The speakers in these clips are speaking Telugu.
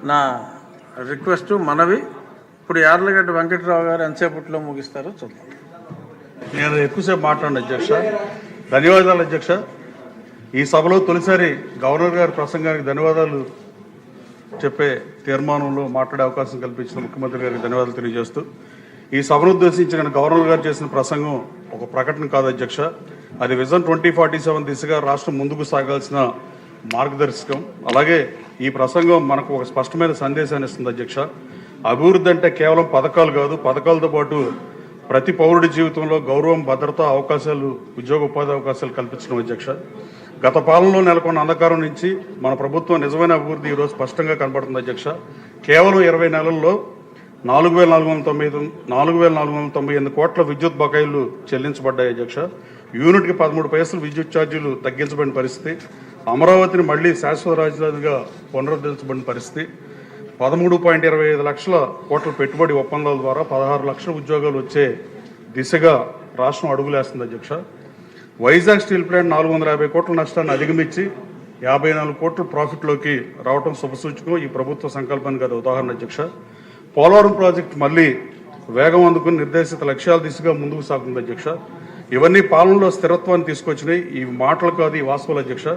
నా రిక్వెస్ట్ మనవి. ఇప్పుడు యార్లగడ్డ వెంకటరావు గారు ఎంతసేపట్లో ముగిస్తారో చూద్దాం. నేను ఎక్కువసేపు మాట్లాడండి అధ్యక్ష. ధన్యవాదాలు అధ్యక్ష. ఈ సభలో తొలిసారి గవర్నర్ గారి ప్రసంగానికి ధన్యవాదాలు చెప్పే తీర్మానంలో మాట్లాడే అవకాశం కల్పించిన ముఖ్యమంత్రి గారికి ధన్యవాదాలు తెలియజేస్తూ, ఈ సభను ఉద్దేశించిన గవర్నర్ గారు చేసిన ప్రసంగం ఒక ప్రకటన కాదు అధ్యక్ష, అది విజన్ 2047 దిశగా రాష్ట్రం ముందుకు సాగాల్సిన మార్గదర్శకం. అలాగే ఈ ప్రసంగం మనకు ఒక స్పష్టమైన సందేశాన్ని ఇస్తుంది అధ్యక్ష. అభివృద్ధి అంటే కేవలం పథకాలు కాదు, పథకాలతో పాటు ప్రతి పౌరుడి జీవితంలో గౌరవం, భద్రత, అవకాశాలు, ఉద్యోగ ఉపాధి అవకాశాలు కల్పించడం అధ్యక్ష. గత పాలనలో నెలకొన్న అంధకారం నుంచి మన ప్రభుత్వం నిజమైన అభివృద్ధి ఈరోజు స్పష్టంగా కనబడుతుంది అధ్యక్ష. కేవలం 20 నెలల్లో 4,498 కోట్ల విద్యుత్ బకాయిలు చెల్లించబడ్డాయి అధ్యక్ష. యూనిట్కి 13 పైసలు విద్యుత్ ఛార్జీలు తగ్గించబడిన పరిస్థితి. అమరావతిని మళ్లీ శాశ్వత రాజధానిగా పునరుద్ధరించబడిన పరిస్థితి. 13.25 లక్షల కోట్ల పెట్టుబడి ఒప్పందాల ద్వారా 16 లక్షల ఉద్యోగాలు వచ్చే దిశగా రాష్ట్రం అడుగులేస్తుంది అధ్యక్ష. వైజాగ్ స్టీల్ ప్లాంట్ 450 కోట్ల నష్టాన్ని అధిగమించి 54 కోట్ల ప్రాఫిట్లోకి రావడం శుభసూచకం. ఈ ప్రభుత్వ సంకల్పానికి అది ఉదాహరణ అధ్యక్ష. పోలవరం ప్రాజెక్టు మళ్లీ వేగం అందుకుని నిర్దేశిత లక్ష్యాల దిశగా ముందుకు సాగుతుంది అధ్యక్ష. ఇవన్నీ పాలనలో స్థిరత్వాన్ని తీసుకొచ్చినాయి. ఈ మాటలు కాదు, ఈ వాస్తవాలు అధ్యక్ష.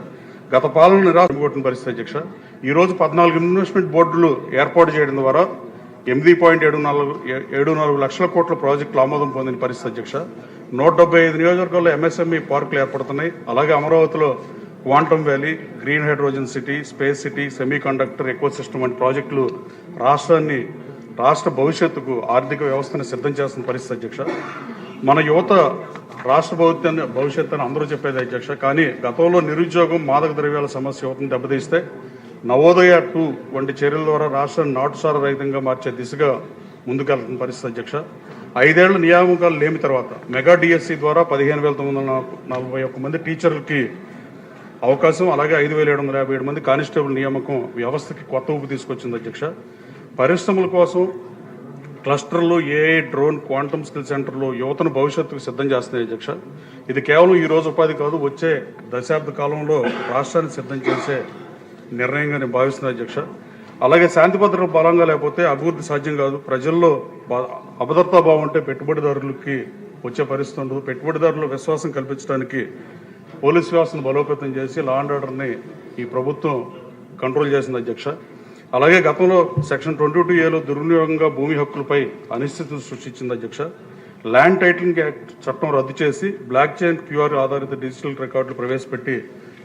గత పాలన నిరాశకొట్టిన పరిస్థితి అధ్యక్ష. ఈరోజు 14 ఇన్వెస్ట్మెంట్ బోర్డులు ఏర్పాటు చేయడం ద్వారా 8.74 లక్షల కోట్ల ప్రాజెక్టులు ఆమోదం పొందిన పరిస్థితి అధ్యక్ష. 175 నియోజకవర్గాల్లో ఎంఎస్ఎంఈ పార్కులు ఏర్పడుతున్నాయి. అలాగే అమరావతిలో quantum valley, green hydrogen city, space city, semi conductor ecosystem వంటి ప్రాజెక్టులు రాష్ట్ర భవిష్యత్తుకు ఆర్థిక వ్యవస్థను సిద్ధం చేస్తున్న పరిస్థితి అధ్యక్ష. మన యువత రాష్ట్ర భవిష్యత్తు అని అందరూ చెప్పేది అధ్యక్ష. కానీ గతంలో నిరుద్యోగం, మాదక ద్రవ్యాల సమస్య యువతను దెబ్బతీస్తే నవోదయ 2 వంటి చర్యల ద్వారా రాష్ట్రాన్ని నాటుసార రహితంగా మార్చే దిశగా ముందుకెళ్తున్న పరిస్థితి అధ్యక్ష. 5 ఏళ్ల నియామకాలు లేమి తర్వాత మెగా డిఎస్సి ద్వారా 15,941 మంది టీచర్లకి అవకాశం, అలాగే 5,757 మంది కానిస్టేబుల్ నియామకం వ్యవస్థకి కొత్త ఊపు తీసుకొచ్చింది అధ్యక్ష. పరిశ్రమల కోసం క్లస్టర్లు, ఏఐ, డ్రోన్, క్వాంటమ్ స్కిల్ సెంటర్లు యువతను భవిష్యత్తుకు సిద్ధం చేస్తున్నాయి అధ్యక్ష. ఇది కేవలం ఈ రోజు ఉపాధి కాదు, వచ్చే దశాబ్ద కాలంలో రాష్ట్రాన్ని సిద్ధం చేసే నిర్ణయంగా నేను భావిస్తున్నాను అధ్యక్ష. అలాగే శాంతి భద్రతలు బలంగా లేకపోతే అభివృద్ధి సాధ్యం కాదు. ప్రజల్లో అభద్రతా భావం ఉంటే పెట్టుబడిదారులకి వచ్చే పరిస్థితి ఉండదు. పెట్టుబడిదారుల విశ్వాసం కల్పించడానికి పోలీస్ వ్యవస్థను బలోపేతం చేసి లా అండ్ ఆర్డర్ని ఈ ప్రభుత్వం కంట్రోల్ చేసింది అధ్యక్ష. అలాగే గతంలో సెక్షన్ 22A దుర్వినియోగంగా భూమి హక్కులపై అనిశ్చితిని సృష్టించింది అధ్యక్ష. ల్యాండ్ టైటిలింగ్ యాక్ట్ చట్టం రద్దు చేసి బ్లాక్ చైన్ క్యూఆర్ ఆధారిత డిజిటల్ రికార్డులు ప్రవేశపెట్టి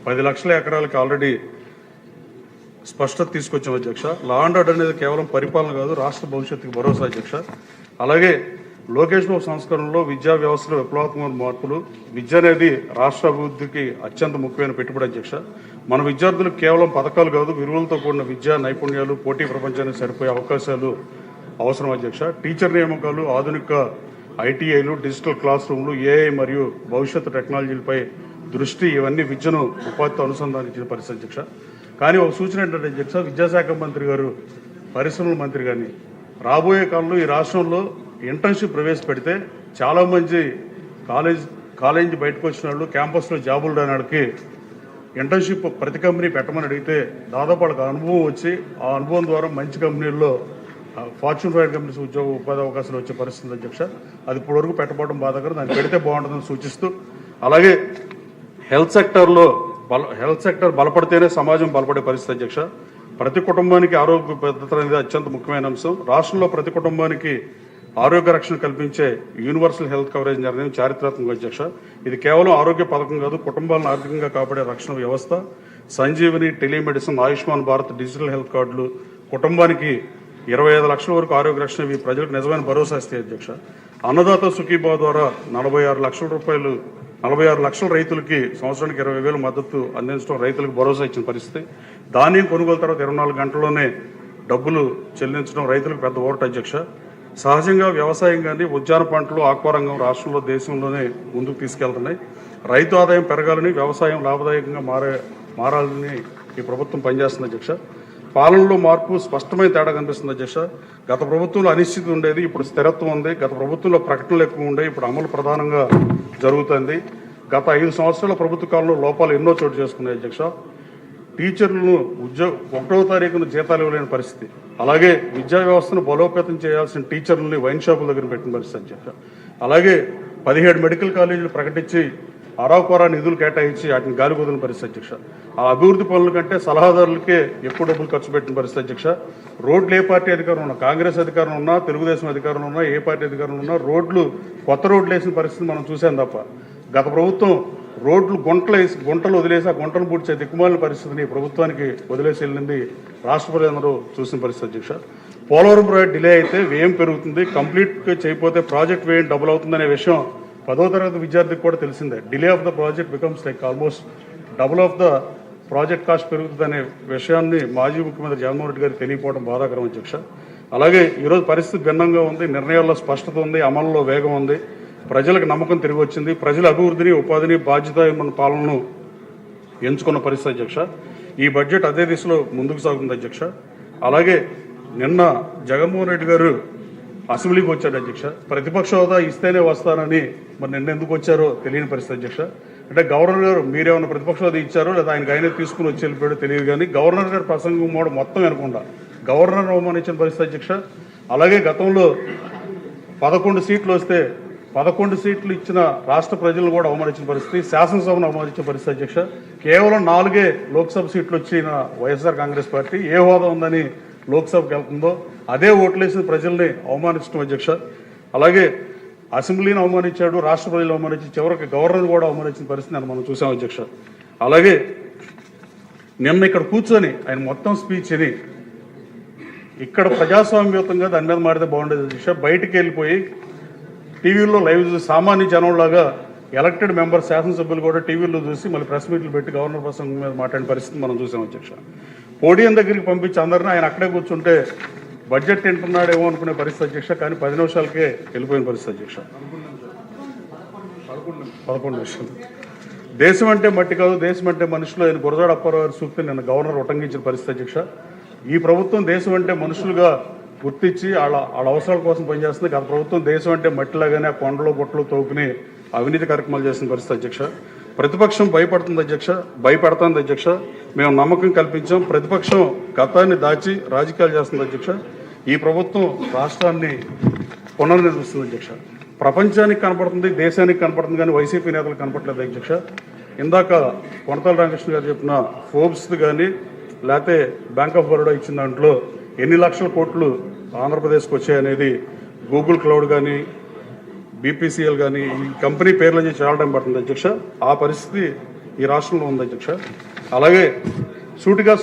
10 లక్షల ఎకరాలకి ఆల్రెడీ స్పష్టత తీసుకొచ్చాం అధ్యక్ష. లా అండ్ ఆర్డర్ అనేది కేవలం పరిపాలన కాదు, రాష్ట్ర భవిష్యత్తుకు భరోసా అధ్యక్ష. అలాగే లోకేష్ బాబు సంస్కరణలో విద్యా వ్యవస్థలో విప్లవాత్మక మార్పులు. విద్య అనేది రాష్ట్ర అభివృద్ధికి అత్యంత ముఖ్యమైన పెట్టుబడి అధ్యక్ష. మన విద్యార్థులకు కేవలం పథకాలు కాదు, విలువలతో కూడిన విద్యా నైపుణ్యాలు, పోటీ ప్రపంచానికి సరిపోయే అవకాశాలు అవసరం అధ్యక్ష. టీచర్ నియామకాలు, ఆధునిక ఐటీఐలు, డిజిటల్ క్లాస్ రూమ్లు, ఏఐ మరియు భవిష్యత్తు టెక్నాలజీలపై దృష్టి, ఇవన్నీ విద్యను ఉపాధితో అనుసంధానించిన పరిస్థితి అధ్యక్ష. కానీ ఒక సూచన ఏంటంటే అధ్యక్ష, విద్యాశాఖ మంత్రి గారు, పరిశ్రమల మంత్రి కానీ రాబోయే కాలంలో ఈ రాష్ట్రంలో ఇంటర్న్షిప్ ప్రవేశపెడితే చాలామంది కాలేజీ బయటకు వచ్చిన వాళ్ళు, క్యాంపస్లో జాబులు రాని వాళ్ళకి ఇంటర్న్షిప్ ప్రతి కంపెనీ పెట్టమని అడిగితే దాదాపు వాళ్ళకి అనుభవం వచ్చి ఆ అనుభవం ద్వారా మంచి కంపెనీల్లో ఫార్చ్యూన్ 500 కంపెనీస్ ఉద్యోగ ఉపాధి అవకాశాలు వచ్చే పరిస్థితి అధ్యక్ష. అది ఇప్పటివరకు పెట్టబడడం బాధాకరం, దాన్ని పెడితే బాగుంటుందని సూచిస్తూ, అలాగే హెల్త్ సెక్టర్ బలపడితేనే సమాజం బలపడే పరిస్థితి అధ్యక్ష. ప్రతి కుటుంబానికి ఆరోగ్య భద్రత అనేది అత్యంత ముఖ్యమైన అంశం. రాష్ట్రంలో ప్రతి కుటుంబానికి ఆరోగ్య రక్షణ కల్పించే యూనివర్సల్ హెల్త్ కవరేజ్ నిర్ణయం చారిత్రాత్మక అధ్యక్ష. ఇది కేవలం ఆరోగ్య పథకం కాదు, కుటుంబాలను ఆర్థికంగా కాపాడే రక్షణ వ్యవస్థ. Sanjeevani, telemedicine, Ayushman Bharat, digital health కార్డులు కుటుంబానికి 25 లక్షల వరకు ఆరోగ్య రక్షణ ఇవి ప్రజలకు నిజమైన భరోసా ఇస్తాయి అధ్యక్ష. అన్నదాత సుఖీభావ ద్వారా 46 లక్షల రైతులకి సంవత్సరానికి 20,000 మద్దతు అందించడం రైతులకు భరోసా ఇచ్చిన పరిస్థితి. ధాన్యం కొనుగోలు తర్వాత 24 గంటల్లోనే డబ్బులు చెల్లించడం రైతులకు పెద్ద ఓటు అధ్యక్ష. సహజంగా వ్యవసాయం కానీ, ఉద్యాన పంటలు, ఆక్వా రంగం రాష్ట్రంలో దేశంలోనే ముందుకు తీసుకెళ్తున్నాయి. రైతు ఆదాయం పెరగాలని, వ్యవసాయం లాభదాయకంగా మారాలని ఈ ప్రభుత్వం పనిచేస్తుంది అధ్యక్ష. పాలనలో మార్పు స్పష్టమైన తేడా కనిపిస్తుంది అధ్యక్ష. గత ప్రభుత్వంలో అనిశ్చితి ఉండేది, ఇప్పుడు స్థిరత్వం ఉంది. గత ప్రభుత్వంలో ప్రకటనలు ఎక్కువ ఉండేవి, ఇప్పుడు అమలు ప్రధానంగా జరుగుతుంది. గత 5 సంవత్సరాల ప్రభుత్వ కాలంలో లోపాలు ఎన్నో చోటు చేసుకున్నాయి అధ్యక్ష. టీచర్లను ఒకటో తారీఖున జీతాలు ఇవ్వలేని పరిస్థితి. అలాగే విద్యా వ్యవస్థను బలోపేతం చేయాల్సిన టీచర్లని వైన్ షాపుల దగ్గర పెట్టిన పరిస్థితి అధ్యక్ష. అలాగే 17 మెడికల్ కాలేజీలు ప్రకటించి అరాకొరా నిధులు కేటాయించి వాటిని గాలి కుదిలిన పరిస్థితి అధ్యక్ష. ఆ అభివృద్ధి పనుల కంటే సలహాదారులకే ఎక్కువ డబ్బులు ఖర్చు పెట్టిన పరిస్థితి అధ్యక్ష. రోడ్లు ఏ పార్టీ అధికారం ఉన్నా, కాంగ్రెస్ అధికారం ఉన్నా, తెలుగుదేశం అధికారం ఉన్నా, ఏ పార్టీ అధికారం ఉన్నా రోడ్లు కొత్త రోడ్లు వేసిన పరిస్థితి మనం చూసాం తప్ప గత ప్రభుత్వం రోడ్లు గుంటలు వదిలేసి ఆ గుంటలు పూడ్చే దిక్కుమాలిన పరిస్థితిని ప్రభుత్వానికి వదిలేసి వెళ్ళింది రాష్ట్ర ప్రజలందరూ చూసిన పరిస్థితి అధ్యక్ష. పోలవరం ప్రాజెక్ట్ డిలే అయితే వ్యయం పెరుగుతుంది, కంప్లీట్గా చేయకపోతే ప్రాజెక్ట్ వ్యయం డబుల్ అవుతుందనే విషయం 10వ తరగతి విద్యార్థికి కూడా తెలిసిందే. Delay of the project becomes like almost double of the project cost పెరుగుతుందనే విషయాన్ని మాజీ ముఖ్యమంత్రి జగన్మోహన్ రెడ్డి గారికి తెలియకపోవడం బాధాకరం అధ్యక్ష. అలాగే ఈరోజు పరిస్థితి భిన్నంగా ఉంది, నిర్ణయాల్లో స్పష్టత ఉంది, అమలులో వేగం ఉంది, ప్రజలకు నమ్మకం తిరిగి వచ్చింది, ప్రజల అభివృద్ధిని, ఉపాధిని, బాధ్యతాయుతమైన పాలనను ఎంచుకున్న పరిస్థితి అధ్యక్ష. ఈ బడ్జెట్ అదే దిశలో ముందుకు సాగుతుంది అధ్యక్ష. అలాగే నిన్న జగన్మోహన్ రెడ్డి గారు అసెంబ్లీకి వచ్చాడు అధ్యక్ష. ప్రతిపక్ష హోదా ఇస్తేనే వస్తానని మరి నిన్న ఎందుకు వచ్చారో తెలియని పరిస్థితి అధ్యక్ష. అంటే గవర్నర్ గారు మీరేమన్నా ప్రతిపక్ష హోదా ఇచ్చారో లేదా ఆయనకు ఆయనే తీసుకుని వచ్చి వెళ్ళిపోయాడో తెలియదు, కానీ గవర్నర్ గారు ప్రసంగం కూడా మొత్తం వినకుండా గవర్నర్ అవమానించిన పరిస్థితి అధ్యక్ష. అలాగే గతంలో 11 సీట్లు వస్తే 11 సీట్లు ఇచ్చిన రాష్ట్ర ప్రజలను కూడా అవమానించిన పరిస్థితి, శాసనసభను అవమానించిన పరిస్థితి అధ్యక్ష. కేవలం 4 లోక్సభ సీట్లు వచ్చిన వైఎస్ఆర్ కాంగ్రెస్ పార్టీ ఏ హోదా ఉందని లోక్సభకు వెళ్తుందో అదే ఓట్లేసిన ప్రజల్ని అవమానించడం అధ్యక్ష. అలాగే అసెంబ్లీని అవమానించాడు, రాష్ట్ర ప్రజలు అవమానించి చివరికి గవర్నర్ కూడా అవమానించిన పరిస్థితి మనం చూసాం అధ్యక్ష. అలాగే నిన్న ఇక్కడ కూర్చొని ఆయన మొత్తం స్పీచ్ని ఇక్కడ ప్రజాస్వామ్యయుతంగా దాని మీద మాడితే బాగుండేది అధ్యక్ష. బయటికి వెళ్ళిపోయి టీవీల్లో లైవ్ చూసి సామాన్య జనంలాగా ఎలక్టెడ్ మెంబర్ శాసనసభ్యులు కూడా టీవీల్లో చూసి మళ్ళీ ప్రెస్ మీట్లు పెట్టి గవర్నర్ ప్రసంగం మీద మాట్లాడిన పరిస్థితి మనం చూసాం అధ్యక్ష. పోడియం దగ్గరికి పంపించి అందరినీ ఆయన అక్కడే కూర్చుంటే బడ్జెట్ తింటున్నాడేమో అనుకునే పరిస్థితి అధ్యక్ష. కానీ 10 నిమిషాలకే వెళ్ళిపోయిన పరిస్థితి అధ్యక్ష. 11 నిమిషాలు. దేశం అంటే మట్టి కాదు, దేశం అంటే మనుషులు ఆయన గురజాడ అప్పారావు గారి సూక్తిని నిన్న గవర్నర్ ఉటంకించిన పరిస్థితి అధ్యక్ష. ఈ ప్రభుత్వం దేశం అంటే మనుషులుగా గుర్తించి వాళ్ళ అవసరాల కోసం పనిచేస్తుంది. గత ప్రభుత్వం దేశం అంటే మట్టిలాగానే ఆ కొండలు గుట్టలు తోపుని అవినీతి కార్యక్రమాలు చేసిన పరిస్థితి అధ్యక్ష. ప్రతిపక్షం భయపడుతుంది అధ్యక్ష, భయపడుతుంది అధ్యక్ష. మేము నమ్మకం కల్పించాం. ప్రతిపక్షం గతాన్ని దాచి రాజకీయాలు చేస్తుంది అధ్యక్ష. ఈ ప్రభుత్వం రాష్ట్రాన్ని పునర్నిర్మిస్తుంది అధ్యక్ష. ప్రపంచానికి కనపడుతుంది, దేశానికి కనపడుతుంది, కానీ వైసీపీ నేతలు కనపడలేదు అధ్యక్ష. ఇందాక కొనతాల రామకృష్ణ గారు చెప్పిన ఫోర్బ్స్ కానీ లేకపోతే బ్యాంక్ ఆఫ్ బరోడా ఇచ్చిన దాంట్లో ఎన్ని లక్షల కోట్లు ఆంధ్రప్రదేశ్కి వచ్చాయనేది గూగుల్ క్లౌడ్ కానీ బీపీసీఎల్ కానీ ఈ కంపెనీ పేర్ల నుంచి చాలా టైం పడుతుంది అధ్యక్ష. ఆ పరిస్థితి ఈ రాష్ట్రంలో ఉంది అధ్యక్ష. అలాగే సూటిగా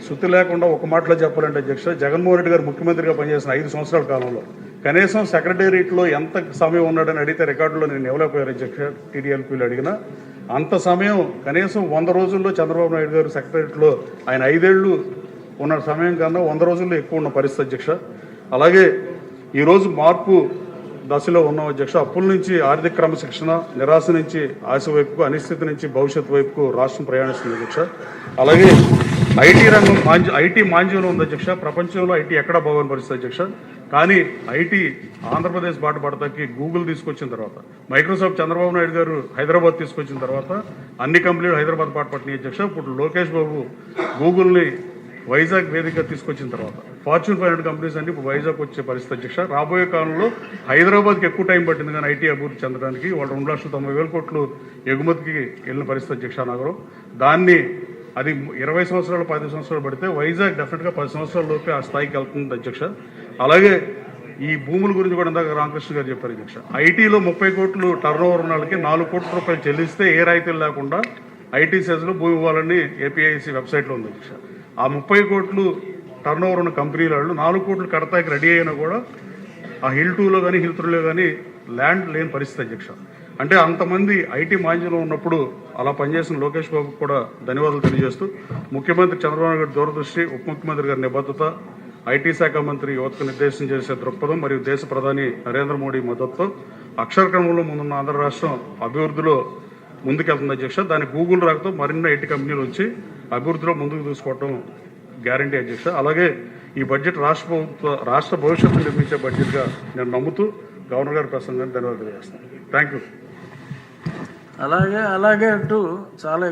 శుద్ధి లేకుండా ఒక మాటలో చెప్పాలంటే అధ్యక్ష, జగన్మోహన్ రెడ్డి గారు ముఖ్యమంత్రిగా పనిచేసిన 5 సంవత్సరాల కాలంలో కనీసం సెక్రటేరియట్లో ఎంత సమయం ఉన్నాడని అడిగితే రికార్డులో నేను ఇవ్వలేకపోయారు అధ్యక్ష. టీడీఎల్పీలు అడిగినా అంత సమయం కనీసం 100 రోజుల్లో చంద్రబాబు నాయుడు గారు సెక్రటేరియట్లో ఆయన 5 ఏళ్ళు ఉన్న సమయం కన్నా 100 రోజుల్లో ఎక్కువ ఉన్న పరిస్థితి అధ్యక్ష. అలాగే ఈరోజు మార్పు దశలో ఉన్నాం అధ్యక్ష. అప్పుల నుంచి ఆర్థిక క్రమశిక్షణ, నిరాశ నుంచి ఆశ వైపుకు, అనిశ్చితి నుంచి భవిష్యత్తు వైపుకు రాష్ట్రం ప్రయాణిస్తుంది అధ్యక్ష. అలాగే ఐటీ రంగం ఐటీ మాంద్యంలో ఉంది అధ్యక్ష. ప్రపంచంలో ఐటీ ఎక్కడా బాగోని పరిస్థితి అధ్యక్ష. కానీ ఐటీ ఆంధ్రప్రదేశ్ బాట పడతాకి గూగుల్ తీసుకొచ్చిన తర్వాత, మైక్రోసాఫ్ట్ చంద్రబాబు నాయుడు గారు హైదరాబాద్ తీసుకొచ్చిన తర్వాత అన్ని కంపెనీలు హైదరాబాద్ బాట పట్టినాయి అధ్యక్ష. ఇప్పుడు లోకేష్ బాబు గూగుల్ని వైజాగ్ వేదికగా తీసుకొచ్చిన తర్వాత ఫార్చ్యూన్ 500 కంపెనీస్ అన్ని ఇప్పుడు వైజాగ్ వచ్చే పరిస్థితి అధ్యక్ష. రాబోయే కాలంలో హైదరాబాద్కి ఎక్కువ టైం పట్టింది కానీ ఐటీ అభివృద్ధి చెందడానికి. వాళ్ళు 2,90,000 కోట్లు ఎగుమతికి వెళ్ళిన పరిస్థితి అధ్యక్ష నగరం. దాన్ని అది 20 సంవత్సరాలు 10 సంవత్సరాలు పడితే వైజాగ్ డెఫినెట్గా 10 సంవత్సరాల్లోపే ఆ స్థాయికి వెళ్తుంది అధ్యక్ష. అలాగే ఈ భూముల గురించి కూడా ఇందాక రామకృష్ణ గారు చెప్పారు అధ్యక్ష. ఐటీలో 30 కోట్లు టర్న్ ఓవర్ ఉన్న వాళ్ళకి 4 కోట్ల రూపాయలు చెల్లిస్తే ఏ రాయితీలు లేకుండా ఐటీ సెజ్లో భూమి ఇవ్వాలని ఏపీఐసి వెబ్సైట్లో ఉంది అధ్యక్ష. ఆ 30 కోట్లు టర్న్ ఓవర్ ఉన్న కంపెనీల వాళ్ళు 4 కోట్లు కడతాకి రెడీ అయినా కూడా ఆ హిల్ 2లో కానీ హిల్ 3లో కానీ ల్యాండ్ లేని పరిస్థితి అధ్యక్ష. అంటే అంతమంది ఐటీ మాంద్యంలో ఉన్నప్పుడు అలా పనిచేసిన లోకేష్ బాబుకు కూడా ధన్యవాదాలు తెలియజేస్తూ, ముఖ్యమంత్రి చంద్రబాబు గారి దూరదృష్టి, ఉప ముఖ్యమంత్రి గారి నిబద్ధత, ఐటీ శాఖ మంత్రి యువతకు నిర్దేశం చేసే దృక్పథం మరియు దేశ ప్రధాని నరేంద్ర మోడీ మద్దతుతో అక్షరక్రమంలో ముందున్న ఆంధ్ర రాష్ట్రం అభివృద్ధిలో ముందుకెళ్తుంది అధ్యక్ష. దాని గూగుల్ రాకతో మరిన్ని ఐటీ కంపెనీలు వచ్చి అభివృద్ధిలో ముందుకు తీసుకోవటం గ్యారంటీ అధ్యక్ష. అలాగే ఈ బడ్జెట్ రాష్ట్ర భవిష్యత్తు నిర్మించే బడ్జెట్గా నేను నమ్ముతూ గవర్నర్ గారి ప్రసంగాన్ని ధన్యవాదాలు తెలియజేస్తాను. Thank you. అలాగే అంటూ చాలా